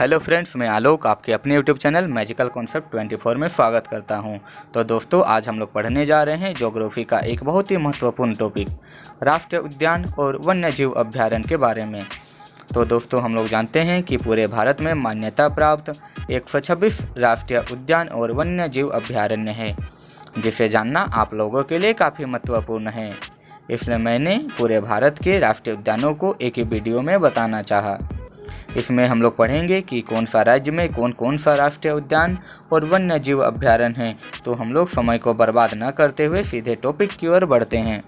Hello friends, मैं आलोक आपके अपने यूट्यूब चैनल मैजिकल कॉन्सेप्ट 24 में स्वागत करता हूं। तो दोस्तों, आज हम लोग पढ़ने जा रहे हैं ज्योग्राफी का एक बहुत ही महत्वपूर्ण टॉपिक राष्ट्रीय उद्यान और वन्यजीव अभ्यारण्य के बारे में। तो दोस्तों, हम लोग जानते हैं कि पूरे भारत में मान्यता प्राप्त 126 राष्ट्रीय उद्यान और वन्यजीव अभ्यारण्य है, जिसे जानना आप लोगों के लिए काफ़ी महत्वपूर्ण है। इसलिए मैंने पूरे भारत के राष्ट्रीय उद्यानों को एक ही वीडियो में बताना चाहा। इसमें हम लोग पढ़ेंगे कि कौन सा राज्य में कौन कौन सा राष्ट्रीय उद्यान और वन्यजीव अभ्यारण्य है। तो हम लोग समय को बर्बाद न करते हुए सीधे टॉपिक की ओर बढ़ते हैं।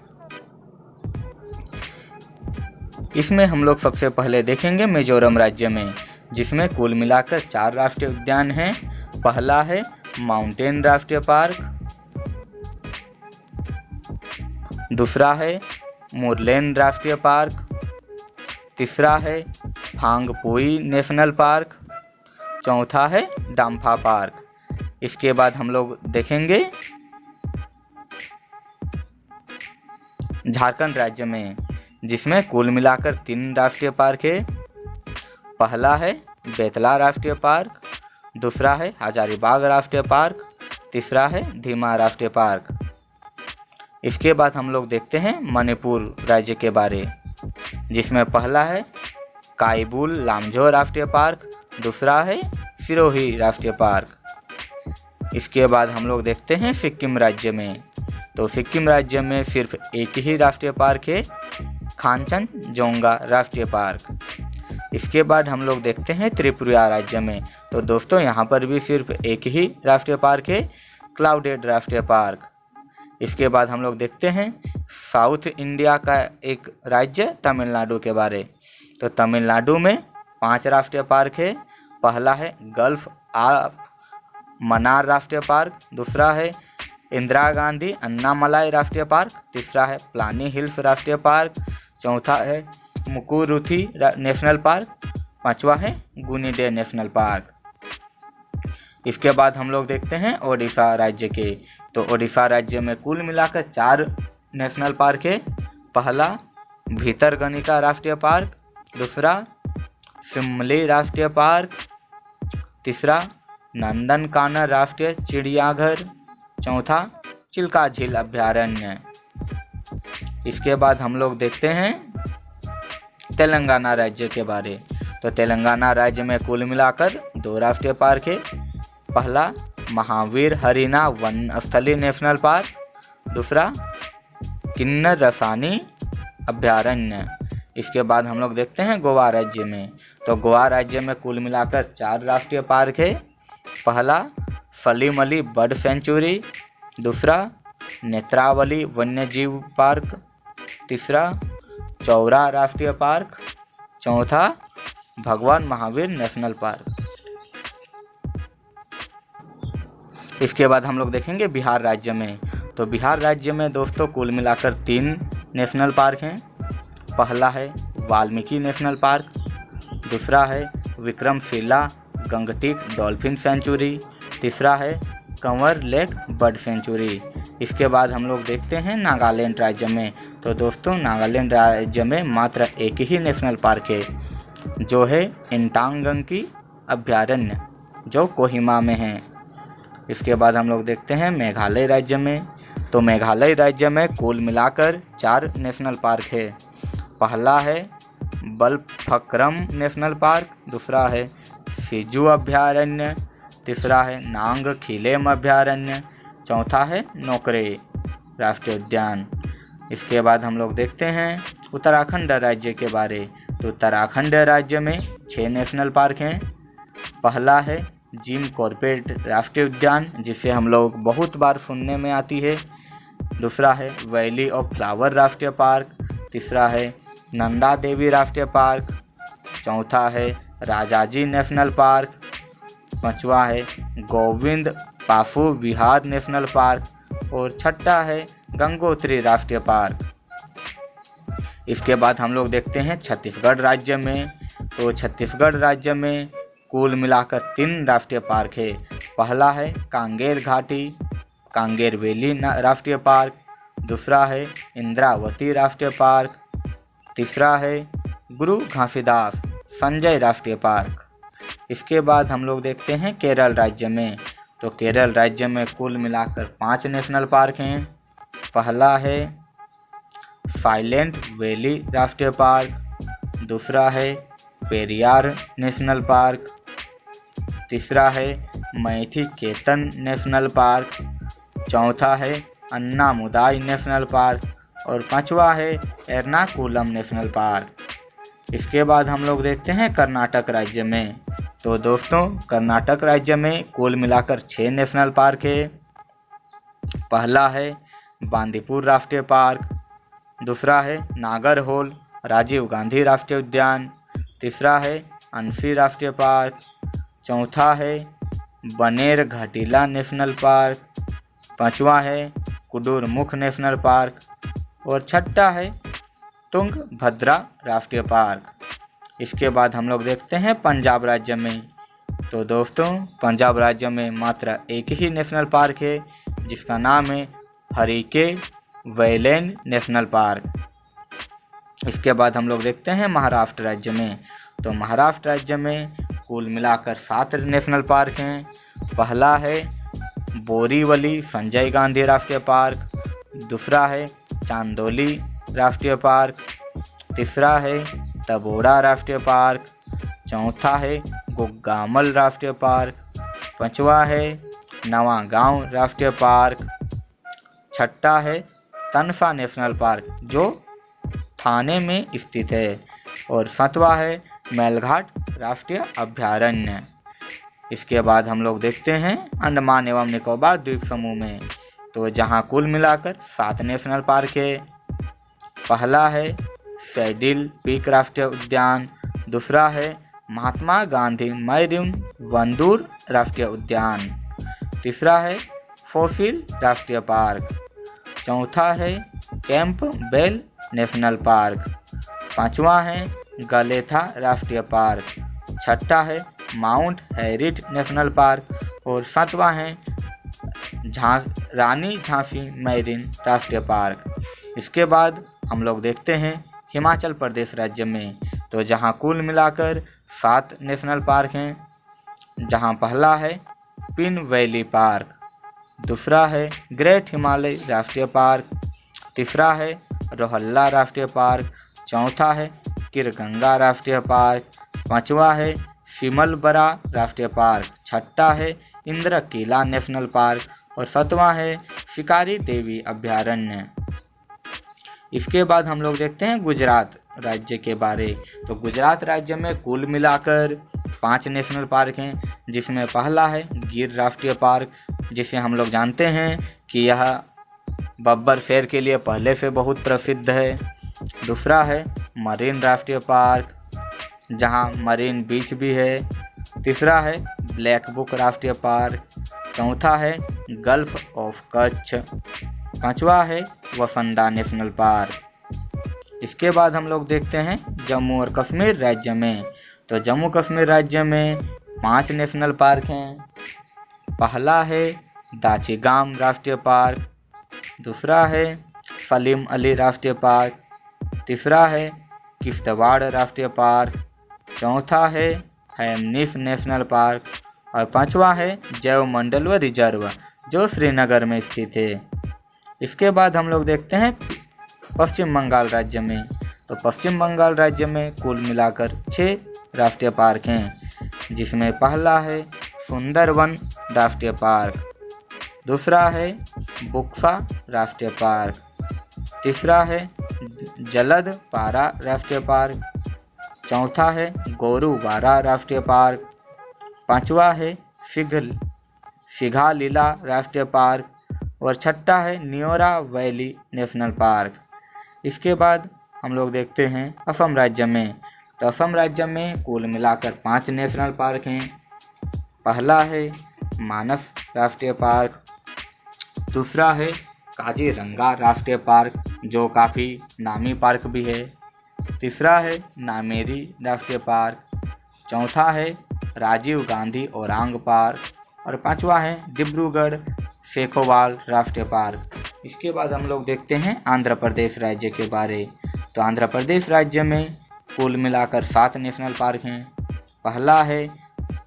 इसमें हम लोग सबसे पहले देखेंगे मिजोरम राज्य में, जिसमें कुल मिलाकर 4 राष्ट्रीय उद्यान हैं। पहला है माउंटेन राष्ट्रीय पार्क, दूसरा है मुरलेन राष्ट्रीय पार्क, तीसरा है फांगपुई नेशनल पार्क, चौथा है डाम्फा पार्क। इसके बाद हम लोग देखेंगे झारखंड राज्य में, जिसमें कुल मिलाकर 3 राष्ट्रीय पार्क है। पहला है बेतला राष्ट्रीय पार्क, दूसरा है हजारीबाग राष्ट्रीय पार्क, तीसरा है धीमा राष्ट्रीय पार्क। इसके बाद हम लोग देखते हैं मणिपुर राज्य के बारे, जिसमें पहला है काइबुल लामजो राष्ट्रीय पार्क, दूसरा है सिरोही राष्ट्रीय पार्क। इसके बाद हम लोग देखते हैं सिक्किम राज्य में। तो सिक्किम राज्य में सिर्फ एक ही राष्ट्रीय पार्क है, खानचनजोंगा राष्ट्रीय पार्क। इसके बाद हम लोग देखते हैं त्रिपुरा राज्य में। तो दोस्तों, यहाँ पर भी सिर्फ एक ही राष्ट्रीय पार्क है, क्लाउडेड राष्ट्रीय पार्क। इसके बाद हम लोग देखते हैं साउथ इंडिया का एक राज्य तमिलनाडु के बारे। तो तमिलनाडु में 5 राष्ट्रीय पार्क है। पहला है गल्फ ऑफ मन्नार राष्ट्रीय पार्क, दूसरा है इंदिरा गांधी अन्नामलाई राष्ट्रीय पार्क, तीसरा है प्लानी हिल्स राष्ट्रीय पार्क, चौथा है मुकुरुथी नेशनल पार्क, पांचवा है गुनिडे नेशनल पार्क। इसके बाद हम लोग देखते हैं ओडिशा राज्य के। तो ओडिशा राज्य में कुल मिलाकर 4 नेशनल पार्क है। पहला भीतरकनिका राष्ट्रीय पार्क, दूसरा शिमली राष्ट्रीय पार्क, तीसरा नंदनकानन राष्ट्रीय चिड़ियाघर, चौथा चिल्का झील अभ्यारण्य। इसके बाद हम लोग देखते हैं तेलंगाना राज्य के बारे। तो तेलंगाना राज्य में कुल मिलाकर 2 राष्ट्रीय पार्क है। पहला महावीर हरिना वन स्थली नेशनल पार्क, दूसरा किन्नर रसानी अभ्यारण्य। इसके बाद हम लोग देखते हैं गोवा राज्य में। तो गोवा राज्य में कुल मिलाकर 4 राष्ट्रीय पार्क है। पहला सलीम अली बर्ड सेंचुरी, दूसरा नेत्रावली वन्यजीव पार्क, तीसरा चौरा राष्ट्रीय पार्क, चौथा भगवान महावीर नेशनल पार्क। इसके बाद हम लोग देखेंगे बिहार राज्य में। तो बिहार राज्य में दोस्तों कुल मिलाकर 3 नेशनल पार्क हैं। पहला है वाल्मीकि नेशनल पार्क, दूसरा है विक्रमशिला गंगटीक डॉल्फिन सेंचुरी, तीसरा है कंवर लेक बर्ड सेंचुरी। इसके बाद हम लोग देखते हैं नागालैंड राज्य में। तो दोस्तों, नागालैंड राज्य में मात्र एक ही नेशनल पार्क है, जो है इंटांगंकी अभ्यारण्य, जो कोहिमा में है। इसके बाद हम लोग देखते हैं मेघालय राज्य में। तो मेघालय राज्य में कुल मिलाकर 4 नेशनल पार्क है। पहला है बलफक्रम नेशनल पार्क, दूसरा है सिजू अभ्यारण्य, तीसरा है नांग खिलेम अभ्यारण्य, चौथा है नोकरे राष्ट्रीय उद्यान। इसके बाद हम लोग देखते हैं उत्तराखंड राज्य के बारे। तो उत्तराखंड राज्य में 6 नेशनल पार्क हैं। पहला है जिम कॉर्बेट राष्ट्रीय उद्यान, जिसे हम लोग बहुत बार सुनने में आती है, दूसरा है वैली ऑफ फ्लावर राष्ट्रीय पार्क, तीसरा है नंदा देवी राष्ट्रीय पार्क, चौथा है राजाजी नेशनल पार्क, पांचवा है गोविंद पाफू विहार नेशनल पार्क और छठा है गंगोत्री राष्ट्रीय पार्क। इसके बाद हम लोग देखते हैं छत्तीसगढ़ राज्य में। तो छत्तीसगढ़ राज्य में कुल मिलाकर 3 राष्ट्रीय पार्क है। पहला है कांगेर घाटी कांगेर वैली राष्ट्रीय पार्क, दूसरा है इंद्रावती राष्ट्रीय पार्क, तीसरा है गुरु घासीदास संजय राष्ट्रीय पार्क। इसके बाद हम लोग देखते हैं केरल राज्य में। तो केरल राज्य में कुल मिलाकर 5 नेशनल पार्क हैं। पहला है साइलेंट वैली राष्ट्रीय पार्क, दूसरा है पेरियार नेशनल पार्क, तीसरा है मैथीकेतन नेशनल पार्क, चौथा है अन्नामुदाई नेशनल पार्क और पांचवा है एर्नाकुलम नेशनल पार्क। इसके बाद हम लोग देखते हैं कर्नाटक राज्य में। तो दोस्तों कर्नाटक राज्य में कुल मिलाकर 6 नेशनल पार्क है। पहला है बांदीपुर राष्ट्रीय पार्क, दूसरा है नागरहोल राजीव गांधी राष्ट्रीय उद्यान, तीसरा है अंशी राष्ट्रीय पार्क, चौथा है बनेर घाटीला नेशनल पार्क, पांचवा है कुडुरमुख नेशनल पार्क और छठा है तुंगभद्रा राष्ट्रीय पार्क। इसके बाद हम लोग देखते हैं पंजाब राज्य में। तो दोस्तों पंजाब राज्य में मात्र एक ही नेशनल पार्क है जिसका नाम है हरीके वैलैंड नेशनल पार्क। इसके बाद हम लोग देखते हैं महाराष्ट्र राज्य में। तो महाराष्ट्र राज्य में कुल मिलाकर 7 नेशनल पार्क हैं। पहला है बोरीवली संजय गांधी राष्ट्रीय पार्क, दूसरा है चांदोली राष्ट्रीय पार्क, तीसरा है तबोड़ा राष्ट्रीय पार्क, चौथा है गुग्गामल राष्ट्रीय पार्क, पांचवा है नवागांव राष्ट्रीय पार्क, छठा है तनसा नेशनल पार्क जो थाने में स्थित है और सातवां है मेलघाट राष्ट्रीय अभयारण्य। इसके बाद हम लोग देखते हैं अंडमान एवं निकोबार द्वीप समूह में। तो जहां कुल मिलाकर 7 नेशनल पार्क है। पहला है सैडिल पीक राष्ट्रीय उद्यान, दूसरा है महात्मा गांधी मैरीन वंदूर राष्ट्रीय उद्यान, तीसरा है फोसिल राष्ट्रीय पार्क, चौथा है कैंप बेल नेशनल पार्क, पांचवा है गलेथा राष्ट्रीय पार्क, छठा है माउंट हैरिट नेशनल पार्क और सातवां है रानी झांसी मैरीन राष्ट्रीय पार्क। इसके बाद हम लोग देखते हैं हिमाचल प्रदेश राज्य में। तो जहां कुल मिलाकर 7 नेशनल पार्क हैं। जहां पहला है पिन वैली पार्क, दूसरा है ग्रेट हिमालय राष्ट्रीय पार्क, तीसरा है रोहल्ला राष्ट्रीय पार्क, चौथा है किरगंगा राष्ट्रीय पार्क, पांचवा है शिमलबरा राष्ट्रीय पार्क, छठा है इंद्रकीला नेशनल पार्क और सातवां है शिकारी देवी अभयारण्य। इसके बाद हम लोग देखते हैं गुजरात राज्य के बारे। तो गुजरात राज्य में कुल मिलाकर 5 नेशनल पार्क हैं, जिसमें पहला है गिर राष्ट्रीय पार्क, जिसे हम लोग जानते हैं कि यह बब्बर शेर के लिए पहले से बहुत प्रसिद्ध है। दूसरा है मरीन राष्ट्रीय पार्क, जहां मरीन बीच भी है। तीसरा है ब्लैक बुक राष्ट्रीय पार्क, चौथा है गल्फ ऑफ कच्छ, पांचवा है वसंडा नेशनल पार्क। इसके बाद हम लोग देखते हैं जम्मू और कश्मीर राज्य में। तो जम्मू कश्मीर राज्य में 5 नेशनल पार्क हैं। पहला है दाचिगाम राष्ट्रीय पार्क, दूसरा है सलीम अली राष्ट्रीय पार्क, तीसरा है किश्तवाड़ राष्ट्रीय पार्क, चौथा है हैमनिस नेशनल पार्क और पांचवा है जैव मंडल व रिजर्व जो श्रीनगर में स्थित है। इसके बाद हम लोग देखते हैं पश्चिम बंगाल राज्य में। तो पश्चिम बंगाल राज्य में कुल मिलाकर 6 राष्ट्रीय पार्क हैं, जिसमें पहला है सुंदरवन राष्ट्रीय पार्क, दूसरा है बुक्सा राष्ट्रीय पार्क, तीसरा है जलद पारा राष्ट्रीय पार्क, चौथा है गोरुवारा राष्ट्रीय पार्क, पांचवा है सिघालीला राष्ट्रीय पार्क और छठा है नियोरा वैली नेशनल पार्क। इसके बाद हम लोग देखते हैं असम राज्य में। तो असम राज्य में कुल मिलाकर 5 नेशनल पार्क हैं। पहला है मानस राष्ट्रीय पार्क, दूसरा है काजीरंगा राष्ट्रीय पार्क जो काफ़ी नामी पार्क भी है, तीसरा है नामेरी राष्ट्रीय पार्क, चौथा है राजीव गांधी ओरांग पार्क और पांचवा है डिब्रूगढ़ सेखोवाल राष्ट्रीय पार्क। इसके बाद हम लोग देखते हैं आंध्र प्रदेश राज्य के बारे। तो आंध्र प्रदेश राज्य में कुल मिलाकर 7 नेशनल पार्क हैं। पहला है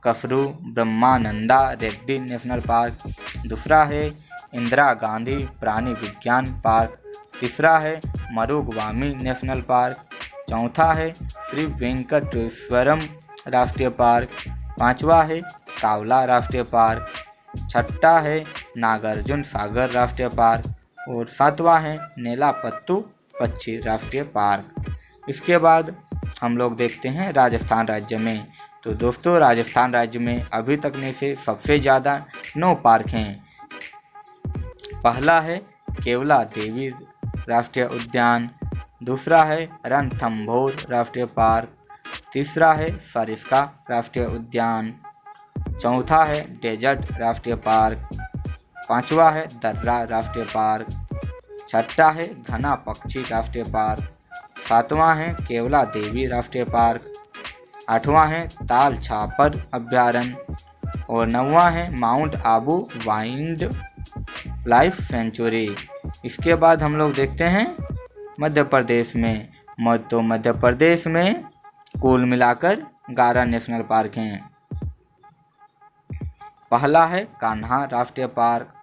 कसरू ब्रह्मानंदा रेड्डी नेशनल पार्क। दूसरा है इंदिरा गांधी प्राणी विज्ञान पार्क। तीसरा है मरुगवामी नेशनल पार्क। चौथा है श्री वेंकटेश्वरम राष्ट्रीय पार्क। पांचवा है कावला राष्ट्रीय पार्क। छठा है नागार्जुन सागर राष्ट्रीय पार्क और सातवां है नेलापत्तू पक्षी राष्ट्रीय पार्क। इसके बाद हम लोग देखते हैं राजस्थान राज्य में। तो दोस्तों राजस्थान राज्य में अभी तक में से सबसे ज़्यादा 9 पार्क हैं। पहला है केवला देवी राष्ट्रीय उद्यान। दूसरा है रणथंभौर राष्ट्रीय पार्क। तीसरा है सरिस्का राष्ट्रीय उद्यान। चौथा है डेजर्ट राष्ट्रीय पार्क। पांचवा है दर्रा राष्ट्रीय पार्क। छठा है घना पक्षी राष्ट्रीय पार्क। सातवां है केवला देवी राष्ट्रीय पार्क। आठवां है ताल छापर अभ्यारण्य और नौवां है mount Abu wild life sanctuary. इसके बाद हम लोग देखते हैं मध्य प्रदेश में। तो मध्य प्रदेश में कुल मिलाकर 11 नेशनल पार्क हैं। पहला है कान्हा राष्ट्रीय पार्क।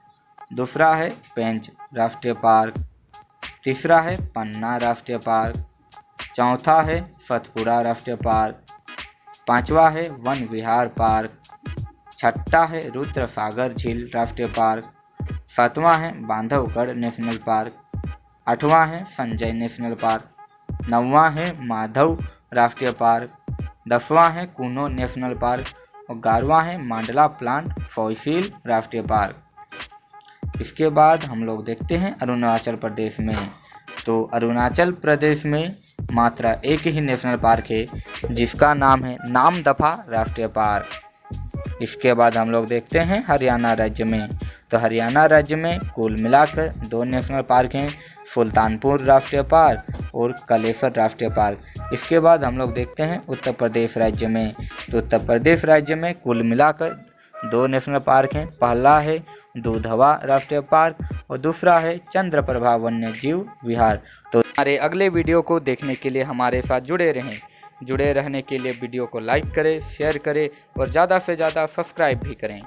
दूसरा है पेंच राष्ट्रीय पार्क। तीसरा है पन्ना राष्ट्रीय पार्क। चौथा है सतपुड़ा राष्ट्रीय पार्क। पांचवा है वन विहार पार्क। छठा है रुद्र सागर झील राष्ट्रीय पार्क। सातवां है बांधवगढ़ नेशनल पार्क। आठवां है संजय नेशनल पार्क। नौवां है माधव राष्ट्रीय पार्क। 10वां है कूनो नेशनल पार्क और 11वां है मांडला प्लांट फॉसिल राष्ट्रीय पार्क। इसके बाद हम लोग देखते हैं अरुणाचल प्रदेश में। तो अरुणाचल प्रदेश में मात्र एक ही नेशनल पार्क है जिसका नाम है नामदफा राष्ट्रीय पार्क। इसके बाद हम लोग देखते हैं हरियाणा राज्य में। तो हरियाणा राज्य में कुल मिलाकर 2 नेशनल पार्क हैं, सुल्तानपुर राष्ट्रीय पार्क और कलेसर राष्ट्रीय पार्क। इसके बाद हम लोग देखते हैं उत्तर प्रदेश राज्य में। तो उत्तर प्रदेश राज्य में कुल मिलाकर 2 नेशनल पार्क हैं। पहला है दूधवा राष्ट्रीय पार्क और दूसरा है चंद्रप्रभा वन्य जीव विहार। तो हमारे अगले वीडियो को देखने के लिए हमारे साथ जुड़े रहें। जुड़े रहने के लिए वीडियो को लाइक करें, शेयर करें और ज़्यादा से ज़्यादा सब्सक्राइब भी करें।